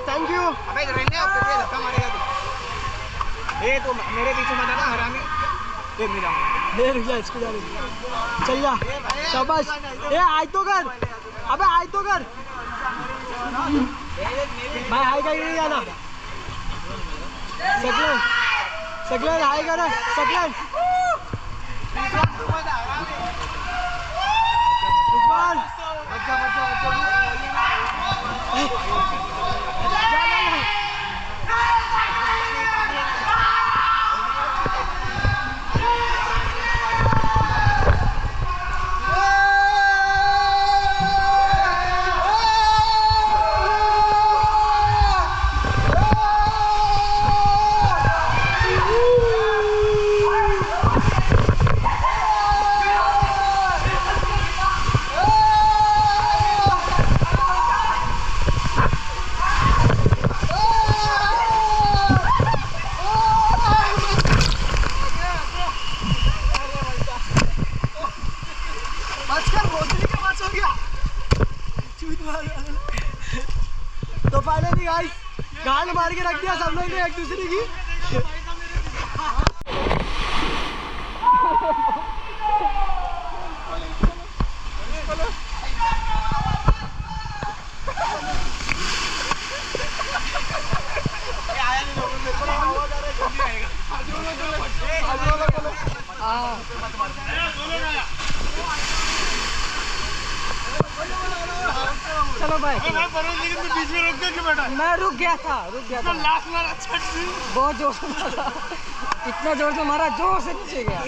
Thank you. अबे रहने अब तेरे धक्का मारेगा तू। ए तू मेरे पीछे मत आना हरामी। ए मेरा ले रुक जा इसको जा रही चल जा शाबाश। ए आय तो कर अबे आय तो कर भाई हाय का नहीं जाना सकलन सकलन हाय कर सकलन उस्मान तो फाइनली गाइस गाल मार के रख दिया सब लोग ने एक दूसरे की। चलो भाई लेकिन तू बीच में रुक गया क्यों बेटा? मैं रुक गया था लास्ट मारा छट से बहुत जोर से मारा इतना जोर से मारा जोर से नीचे गया।